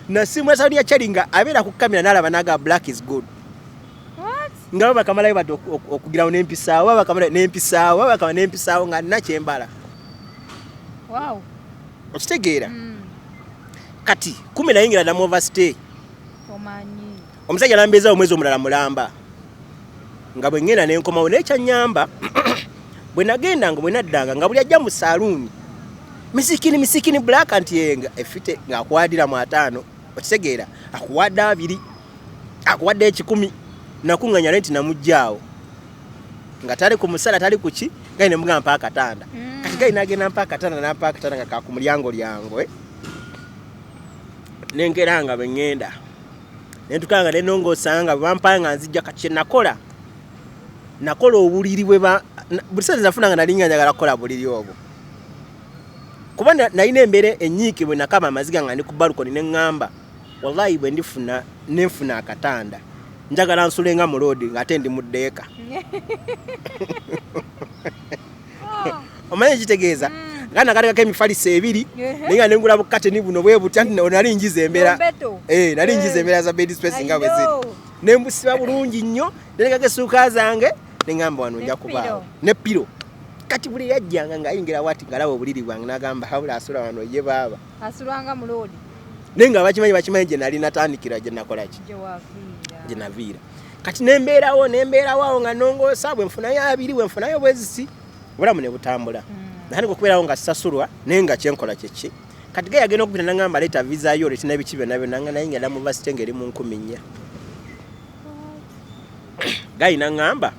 A: nasimuula saluni ya Chalinga abeera ku kamera nalaba naga black is good ngabo bakamalayo bato okugirawo nempisaawo bakamala nempisaawo bakamala nempisaawo nga nakyembala
B: wow
A: okitegeera kati 10 nayingira na overstay
B: omanyi
A: omusajja nambeza omwezi omulala mulamba nga bwe ngenda nenkomawo nekyanyamba bwe nagenda nga bwe naddanga nga buli ajja mu saloon misikini black antiyenga efite nga akwadira mu 5 okitegeera akuwadde 2 akuwadde 10 nakunganya renti namujjaawo nga tali ku musala tali kuki gayi ne mugamba mpaka Akatanda kati gayi nagenda mpaka Akatanda nga ku mulyango lyango nengeranga bwe ngenda nentukanga nenongosanga bampanga nzijja kati nakola obuliri bwe buliseze nafunanga nalinga njagala kola buliri obwo kuba nalina embeera enyiike bwe nakama amaziga nga ndi ku balkoni nengamba wallahi bwe nfuna Akatanda njagala nsulenga mu road nga ate ndi mu ddeeka omanyi kitegeeza nga nakalekako emifaliso 2 nenga nengula bukate ni buno bwe butya nali njiza embeera nali njiza embeera za bed space nga bwe ziri nembusiba bulungi nnyo nenekake suuka zange nengamba wano nja kubaawo ne piro kati buli yajjanga ng'ayingira wati ngalaba obuliri bwange nagamba habula asula wano ye baaba
B: asulanga mu road
A: nenga bakimanyi gye nali natandikira gye nakola ki gye naviira kati nembeerawo nga nongoosa bwe nfunayo 2 bwe nfunayo bwezisi obulamu ne butambula nani kukubeerawo nga sisasulwa naye nga kyenkola kyeki kati ge yagenda okupita nangamba leeta visa yo letina ebiki byonna byonna nayingira mu vasite ngeri mu 14 gayi nangamba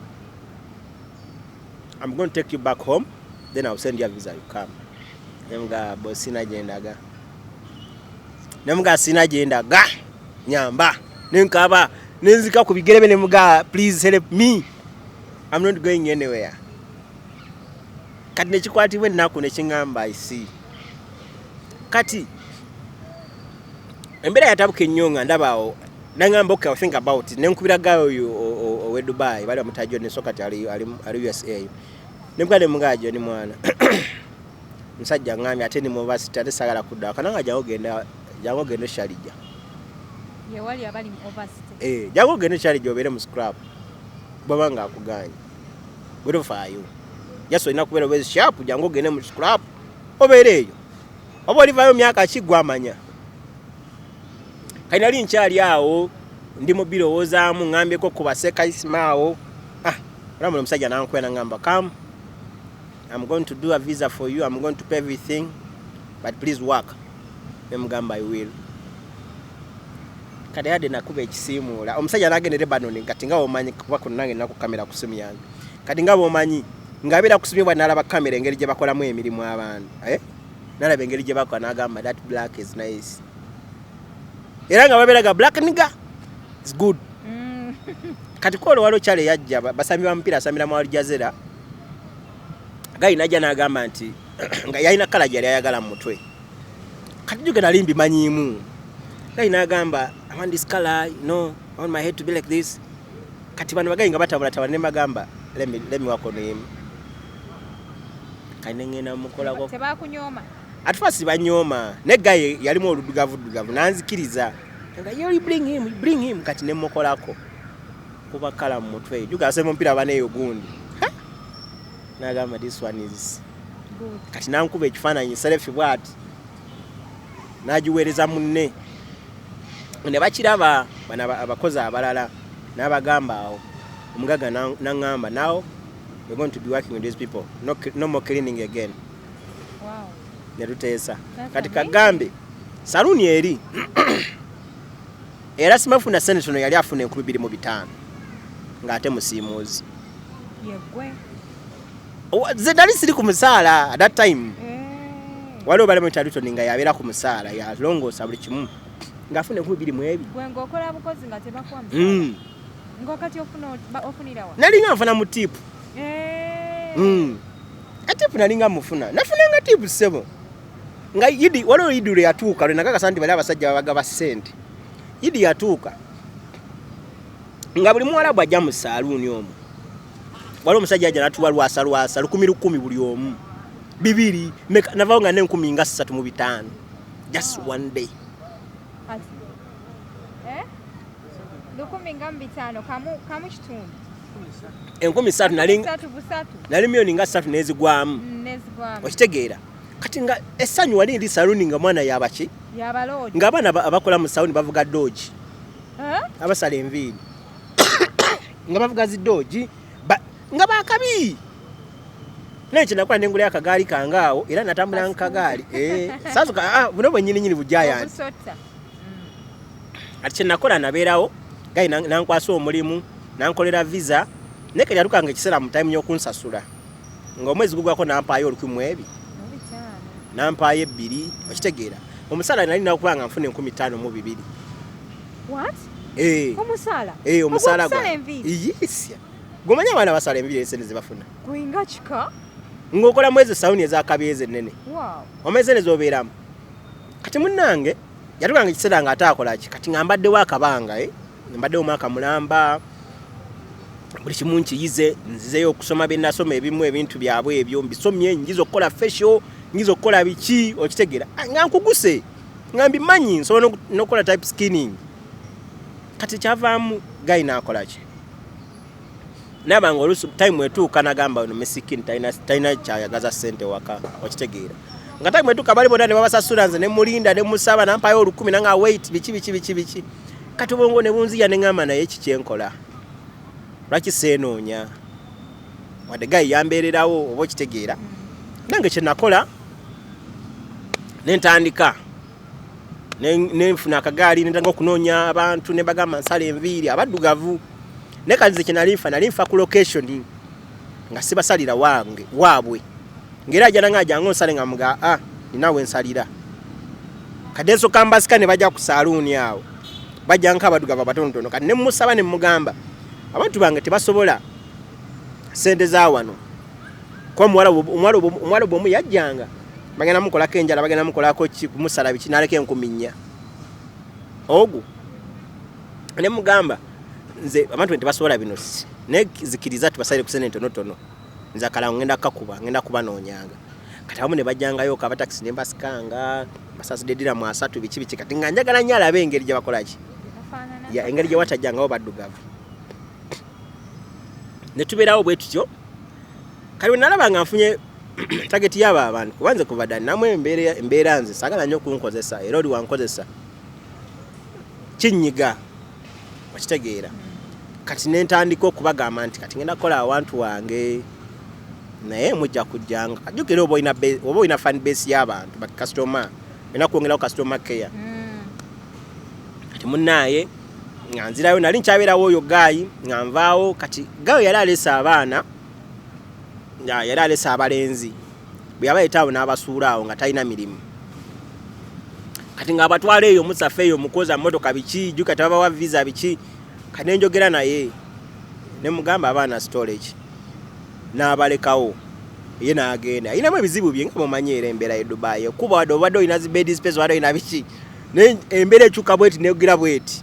A: I'm going to take you back home then I'll send you a visa you come nemga bosina jendaga nemga sina jendaga nyamba nenkaba nenzika ku bigere bene mga please help me I'm not going anywhere kati nekikwatibwe nako nekingamba isi kati embeera yatabuka ennyonga ndabaawo nangamba okay I think about it nenkubira gayo owe Dubai bali mutajo ne sokati ali USA nemukade mungajo ni mwana musajja ngambye ate ni university ate sagala kudda kananga jango genda Shalija
B: ye wali abali mu university
A: jango genda Shalija obere mu scrap babanga akuganya bwe fayo yaso ina kubera bwe sharp jango genda mu scrap obereyo obo livayo myaka kigwamanya kainali nkyali awo ndi mu birowoozamu ngambye ko kubaseka isimaawo ramu musajja nankwena ngamba come I'm going to do a visa for you I'm going to pay everything but please work emugamba I will kade yade nakuba ekisiimuula omusajja nagende Lebanon kati nga omanyi kuba kunange naku kamera ku simu yange kati nga omanyi ngabira kusumibwa nalaba kamera engeri gye bakolamu emirimu abantu nalaba engeri gye bakola nagamba that black is nice era nga baberaga black nigga is good kati ko walo chale yajja basami wa mpira asamira mu Aljazera gayi najja nagamba nti nga yalina kala gyali ayagala mu mutwe kati jugena limbi manyimu gayi nagamba I want this color you know I want my head to be like this kati bano bagayi nga batabula ne magamba let me work on him kanengena mukola ko
B: teba kunyoma
A: at first banyoma ne gayi yalimu oludugavu nanzikiriza nga you bring him kati ne mukolako kuba kala mu mutwe juga asema mpira baneyo gundi nagamba this one is good kati nankuba ekifaananyi selfie bwat najiwereza munne ne bakiraba bana abakozi abalala nabagamba awo omugaga nangamba now we're going to be working with these people no more cleaning again
B: wow
A: ne tuteesa kati kagambe saluni eri era simafuna sente tono yali afuna 2,500 ng'ate musiimuuzi
B: yegwe
A: ze dali siri ku musaala at that time waliwo bali mu Taluton nga yabeera ku musaala yalongoosa buli kimu ng'afuna 2,200
B: gwe ng'okola bukozi nga tebakwamu ng'okati ofunira wa
A: nali nga nfuna mu tipu atipu nali nga mufuna nafunanga tipu ssebo nga Idi waliwo Idi lwe yatuuka lwe nakakasa nti bali abasajja babagaba ssente Idi yatuuka nga buli muwalabu ajja mu saaluuni omwo waliwo omusajja ajja natuwa lwasa 10,000 buli omu 2 navaawo nga ne 3,500 just one day
B: 15,000 kamu kitundu
A: 3,000 nali miliyoni nga 3 nezigwamu okitegeera kati nga essanyu wali ndi salooni nga mwana yabaki nga abaana abakola mu salooni bavuga doogi abasala enviiri nga bavuga zidoogi nga bakabi naye kyenakola nengula akagaali kangaawo era natambula nkagaali sasuka buno bwennyininyini bujayanti ati kyenakola nabeerawo gayi nankwasa omulimu nankolera visa naye kalyatukanga ekiseera mu time y'okunsasula ng'omwezi gugwako nampaayo 1,200 nampaayo 2 okitegeera omusaala nali nakuba nga nfuna 15,200 omusaala yisya gomanya abaana basala enviiri esente zebafuna
B: gwinga kika
A: ng'okola mwezi sawuni ezakabi ezennene omwezi ene z'obeeramu kati munnange yatukanga ekiseera nga ate akolaki kati nga mbaddewo akabanga mbaddewo mwaka mulamba buli kimu nkiyize nzizeyo okusoma bye nasoma ebimu ebintu byabwe ebyo mbisomye njiza okukola facial njiza okukola biki okitegeera nga nkuguse nga mbimanyi nsobola n'okukola type skinning kati kyavaamu gayi naakolaki nabanga oluusi time etuuka nagamba ono mesikini talina kyayagaza ssente waka okitegeera nga time etuuka bali bonna ne babasasula nze ne mulinda ne musaba nampayo 10,000 nanga wait biki kati obwongo ne bunziya ne ngamba naye kikyenkola lwaki seenoonya wadde gayi yambeererawo oba okitegeera nange kyenakola nentandika nenfuna akagaali nentandika okunoonya abantu ne bagamba nsala enviiri abaddugavu naye kati nze kye nalinfa ku location nga sibasalira waabwe ng'era ajja nanga ajange onsale nga muga ninaawe nsalira kadde nsooka mbasika ne bajja ku saaluuni awo bajja nk'abaddugavu abatonotono kati ne musaba ne mugamba abantu bange tebasobola sente za wano kwa omwalo bwomu yajjanga bagenda mukolako enjala bagenda mukolako kumusala biki naleka 10,000 ogwo ne mugamba nze abantu tebasobola bino naye zikiriza tubasalire ku sente ntonotono nze akala ngenda kuba noonyanga kati abamu ne bajjangayo kabatakisi ne mbasikanga basasudde ddira mu 3 biki kati nga njagala nnyo alabe engeri gye bakolaki engeri gye watajjangawo baddugavu ne tubeerawo bwe tutyo kali we nalaba nga nfunye tageti y'abo abantu kubanze kuva ddala namwe embeera nze saagala nnyo okunkozesa era oli wankozesa kinnyiga okitegeera kati nentandika okubagamba nti kati ngenda kukola awantu wange naye mujja kujjanga kajjukira oba olina fan base y'abantu but customer olina kwongerawo customer care kati munnaaye nga nzirayo nali nkyabeerawo oyo gayi nga nvaawo kati gayo yali alesa abaana yali alesa abalenzi bwe yabayita abo n'abasuula awo nga talina mirimu kati nga abatwala eyo musaffe eyo mukoza mmotoka biki jjuka tebabawa visa biki kati nenjogera naye ne mugamba abaana storage n'abalekawo ye n'agenda ayinamu ebizibu bye nga mumanyi era embeera ye Dubai kuba wadde obadde olina zi bed space wadde olina biki naye embeera ekyuka bweti negira bweti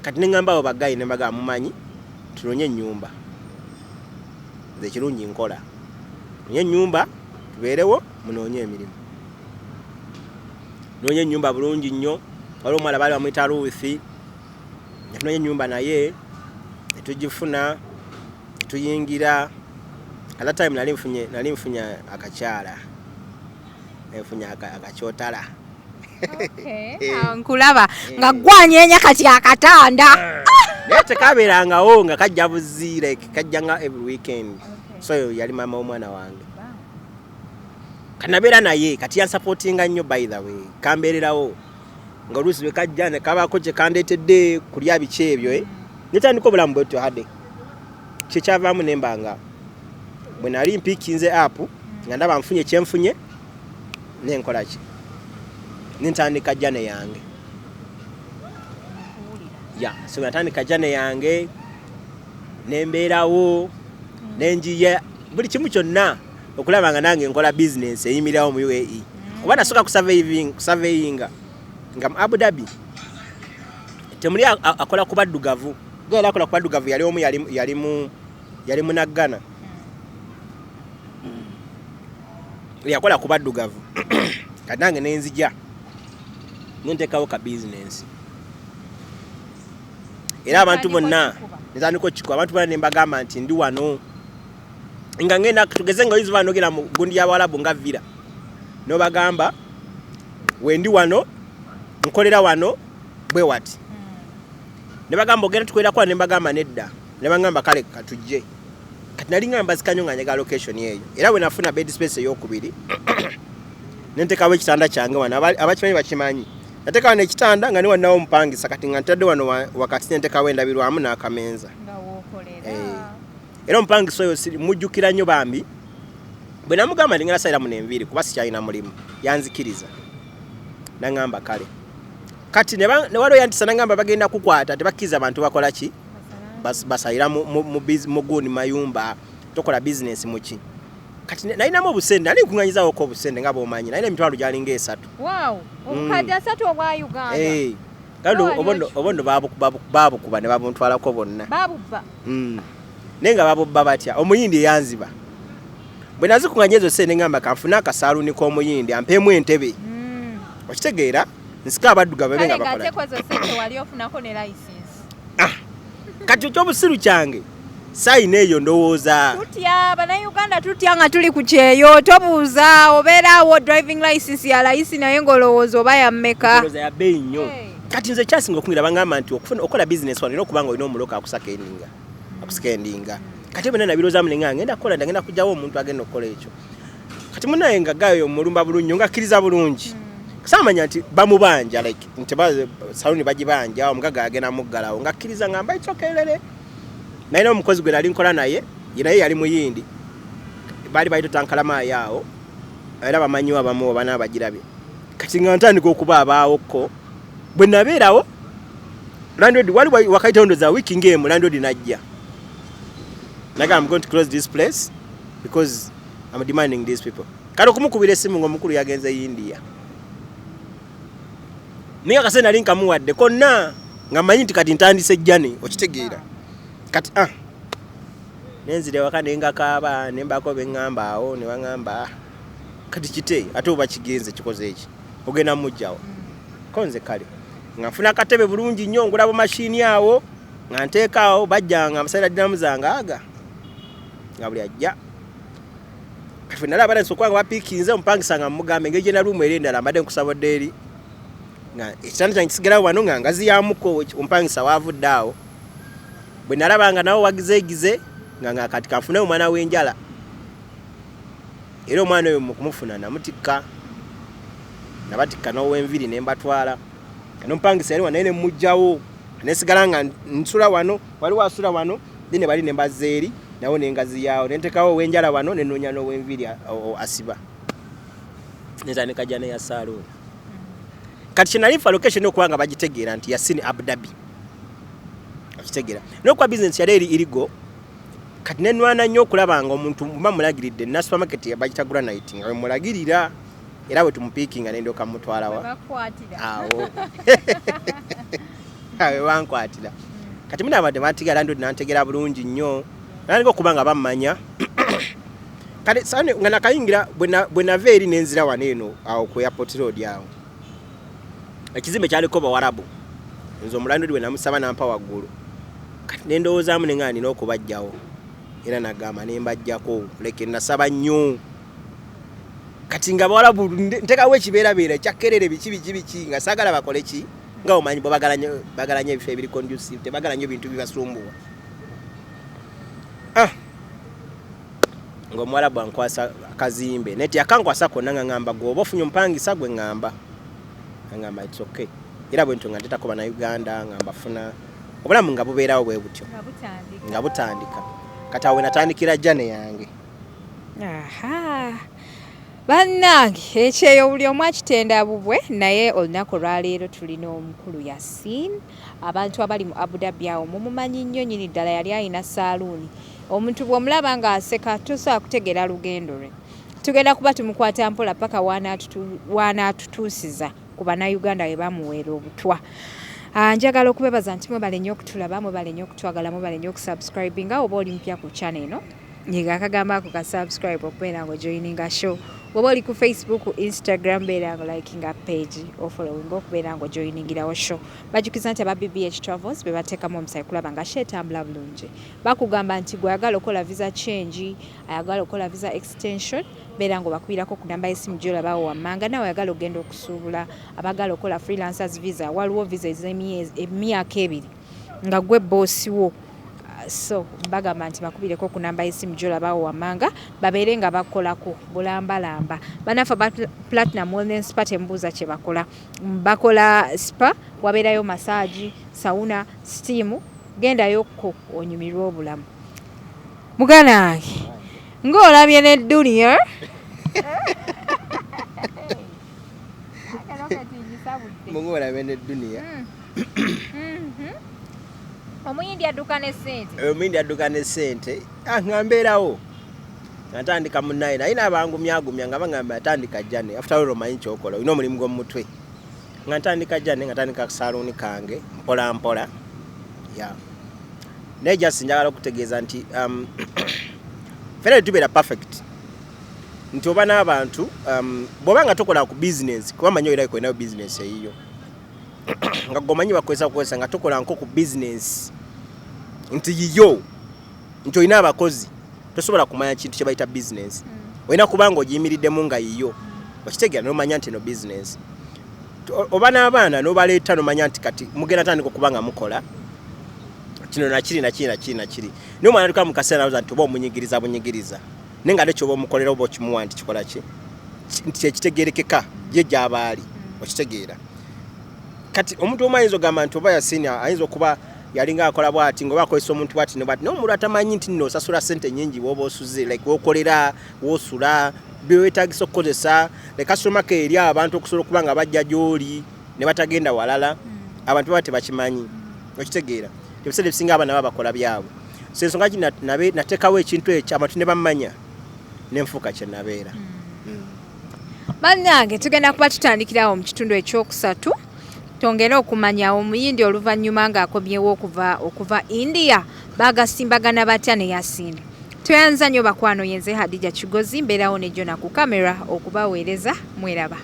A: kati neŋŋamba abo bagayi ne mbagamba mumanyi tunoonye ennyumba nze kirungi nkola noonye ennyumba tubeerewo munoonye emirimu noonye ennyumba bulungi nnyo waliwo omwala baali bamuyita Ruuthi tunoonye ennyumba naye netugifuna netuyingira at time nali nfunye akakyala nfunye akakyotala
B: nkulaba nga gwanyeenya kati Akatanda
A: naye tekabeerangawo nga kajja buzi like kajjanga every weekend so yali mama w'omwana wange Kanabera naye kati yansupportinga nnyo by the way kambererawo nga oluusi lwe kajja ne kabaako kye kandeetedde kulya biki ebyo netandika obulamu bwetyo hadde kyekyavaamu nembanga bwe nali mpiikinze app nga ndaba nfunye kyenfunye nenkola ki nentandika jane yange so natandika jane yange nembeerawo nenjiya buli kimu kyonna okulaba nga nange nkola business eyimirawo mu UAE kuba nasoka kusurveyinga nga mu Abu Dhabi temuli akola ku baddugavu gala akola ku baddugavu yali omu yali mu Naggana yakola ku baddugavu kati nange nenzija nentekawo ka business era abantu bonna nitandika kikwa abantu bonna nembagamba nti ndi wano nga ngenda tugeze nga yizo banogera mu gundi y'Abarabu nga villa no bagamba wendi wano nkolera wano bwe wati ne bagamba ogenda tukwera kwa ne bagamba nedda ne bagamba kale katujje kati nali ngamba zikanyo nga nyaga location yeyo era we nafuna bed space ey'okubiri nentekawo ekitanda kyange wano abakimanyi bakimanyi natekawo n'ekitanda nga ni wanawo omupangisa kati nga ntadde wano wakati nentekawo endabirwamu n'akamenza era omupangisa oyo mujjukira nnyo bambi bwe namugamba ndi ngenda sayira mu nenviiri kuba sikyalina mulimu yanzikiriza nangamba kale kati ne waliwo yantisa nangamba bagenda kukwata tebakkiriza abantu bakola ki basayira mu gundi mayumba tokola business muki kati nalinamu obusende nali nkuŋŋanyizawo ko obusende nga bw'omanyi nalina emitwalo gyalinga 3
B: obukadde 3 obwa Uganda
A: kandi obondo babukuba ne babuntwalako bonna
B: babubba
A: naye nga babubba batya omuyindi eyanziba bwe nazikuŋŋanya ezo sente ngamba kanfuna akasaaluni k'omuyindi ampeemu entebe okitegeera nsika abaddugavu be nga bakola kati ekyobusiru kyange sayina eyo ndowooza
B: tutya bannayuganda tutya nga tuli ku Kyeeyo tobuuza obeerawo driving license ya layisi naye ng'olowooza oba ya mmeka
A: ya bbeeyi nnyo kati nze kyasinga okungira bangamba nti okukola bizinesi wano olina okuba nga olina omuloka akusikendinga kati bwena nabirowoozamu nenga ngenda kukola ndagenda kujjawo omuntu agenda okukola ekyo kati munaye nga gayo mulumba bulungi nga akkiriza bulungi samanya nti bamubanja like nti saluni bagibanja omugaga agenda muggalawo nga akkiriza ngamba ekyokerere naye omukozi gwe nali nkola naye yali muyindi baali bayita tankalamayi awo era bamanyiwo abamu oba n'abagirabye kati nga ntandika okuba abaawokko bwe nabeerawo landlord wali wakayita ndowooza wiiki ng'emu landlord najja naga I'm going to close this place because I'm demanding these people kale okumukubira essimu ng'omukulu yagenze India niga kase nali nkamuwadde konna nga manyi nti kati ntandise jjani okitegeera kati nenzire waka nengakaaba nembako bengamba awo ne bangamba kati kite ate oba kigenze kikoze eki ogenda mujjawo konze kale nga nfuna katebe bulungi nnyo ngulabo mashini awo nga nteeka awo bajjanga amasayira dinamu zanga aga nga buli ajja kati nalaba nasokwanga bapiikinze omupangisa nga mugambe engeri gye nalumu eri endala mbadde nkusabodde eri nga ekitanda kyange kisigalawo wano nga ngazi yamuko omupangisa waavudde awo bwe nalaba nga nawo wagizeegize nga kati kanfune omwana w'enjala era omwana oyo mukumufuna namutikka nabatikka n'ow'enviri ne mbatwala n'omupangisa yali wanaye ne mujjawo nesigala nga nsula wano waliwo asula wano ne bali ne mbazza eri nawo n'engazi yawo ne ntekawo ow'enjala wano ne nnoonya n'ow'enviri asiba netandika jja neya saaluuni kati kyenalifa location okuba nga bagitegeera nti Yasin Abu Dhabi okitegeera n'okuba bizinesi yali irigo kati nenwana nnyo okulaba nga omuntu mba mulagiridde na supermarket bagita granite nga mulagirira era bwe tumupiikinga nendoka mutwalawa awo awe wankwatira kati muna abadde batiga landlord nantegera bulungi nnyo nalinga okuba nga bammanya kale sane nga nakayingira bwe nava eri nenzira wano eno awo ku airport road awo ekizimbe kyaliko bawarabu nze omulandodi bwe namusaba nampa waggulu kati nendowoozaamu nenga nina okubajjawo era nagamba nembajjako leke nasaba nnyo kati nga bawarabu ntekawo ekibeerabeera ekyakkerere biki nga saagala bakole ki nga omanyi bwe bagala nnyo ebifo ebiri conducive tebagala nnyo bintu bibasumbuwa ng'omuwala bwankwasa akazimbe neti akankwasa konna nga ngamba gwoba ofunye omupangisa gwe ngamba ngamba it's okay era bwe ntunga ntetako bannayuganda ngamba funa obulamu nga bubeerawo bwe butyo nga butandika kati awo natandikira jane yange.
B: Aha. Bannange ekyeyo buli omu akitenda bubwe naye olunaku lwaleero tulina omukulu Yasin. Abantu abali mu Abu Dhabi awo mumumanyi nnyo nnyini ddala yali alina saaluuni. Omuntu bw'omulaba ng'aseka tosobola kutegeera lugendo lwe. Tugenda kuba tumukwata mpola paka wanaatutuusiza ku bannayuganda bwe bamuweera obutwa. Njagala okubebaza nti mwebale nnyo okutulaba, mwebale nnyo okutwagala, mwebale nnyo okusubscribinga oba oli mpya ku channel eno. Nyiga akagamba ako ka subscribe okubeera ng'ojoininga show. Oba oli ku Facebook, Instagram beera ng'olikinga page ofollowing okubeera ng'ojoiningirawo show. Bajjukiza nti aba BBH Travels be bateekamu omusayi kulaba nga show etambula bulungi. Bakugamba nti gwe ayagala okola visa change, ayagala okola visa extension, beera ng'obakubirako ku namba y'essimu gy'olabawo wammanga. Nawe ayagala ogenda okusuubula, abagala okola freelancers visa, waliwo visa ez'emyaka 2 nga gwe boosi wo. So bagamba nti bakubireko ku namba y'essimu gy'olabawo wammanga babeere nga bakolako bulambalamba. Banafa Platinum Wellness Spa tembuuza kye bakola. Bakola spa, wabeerayo massage, sauna, steam, gendayokko onyumirwa obulamu. Mugana wange ng'olabye ne Dunia
A: mungolabye ne Dunia.
B: Omuyindi adduka ne ssente.
A: Omuyindi adduka ne ssente. Ngambeerawo. Natandika munnaye naye n'abangumyagumya nga bangamba atandika jane. After all omanyi kyokola. Olina omulimu gw'omutwe. Nga ntandika jane, nga ntandika salooni kange. Mpola mpola. Yeah. Naye just njagala okutegeeza nti fera tubeera perfect. Nti oba n'abantu bw'oba nga tokola ku business kuba manyi era ikoinayo business eyiyo. Nga gomanyi bakozesa nga tokola nko ku business nti yiyo nti olina abakozi tosobola kumanya kintu kye bayita business. Olina kubanga ogiyimiriddemu nga yiyo okitegeera n'omanya nti no business. Oba n'abaana n'obaleeta n'omanya nti kati mugenda tandika okuba nga mukola kino nakiri naye omwana tuka mu kaseera nawoza nti oba omunyigiriza bunyigiriza naye nga nekyoba omukolera oba okimuwa nti kikola ki nti ekitegeerekeka ye gy'abaali okitegeera. Kati omuntu omayinza ogamba nti oba Yasin ayinza okuba yalinga akola bwati ngoba akozesa omuntu bwati ne bwati n'omuntu atamanyi nti nno osasula ssente nnyingi woba osuze like wokolera wosula byewetaagisa okukozesa ne customer care eri abantu okusobola okuba nga bajja gy'oli ne batagenda walala abantu baba tebakimanyi okitegeera. Ebiseera ebisinga abaana baba bakola byabwe. So ensonga nateekawo ekintu ekyo abantu ne bammanya n'enfuuka kye nabeera.
B: Bannange tugenda kuba tutandikirawo mu kitundu ekyokusatu. Tongera okumanya omuyindi oluvannyuma ng'akomyewo okuva India bagasimbagana batya ne Yasin. Tweyanza nnyo bakwano yenze Hadija Kigozi mbeerawo ne Jona ku kamera okubaweereza mweraba.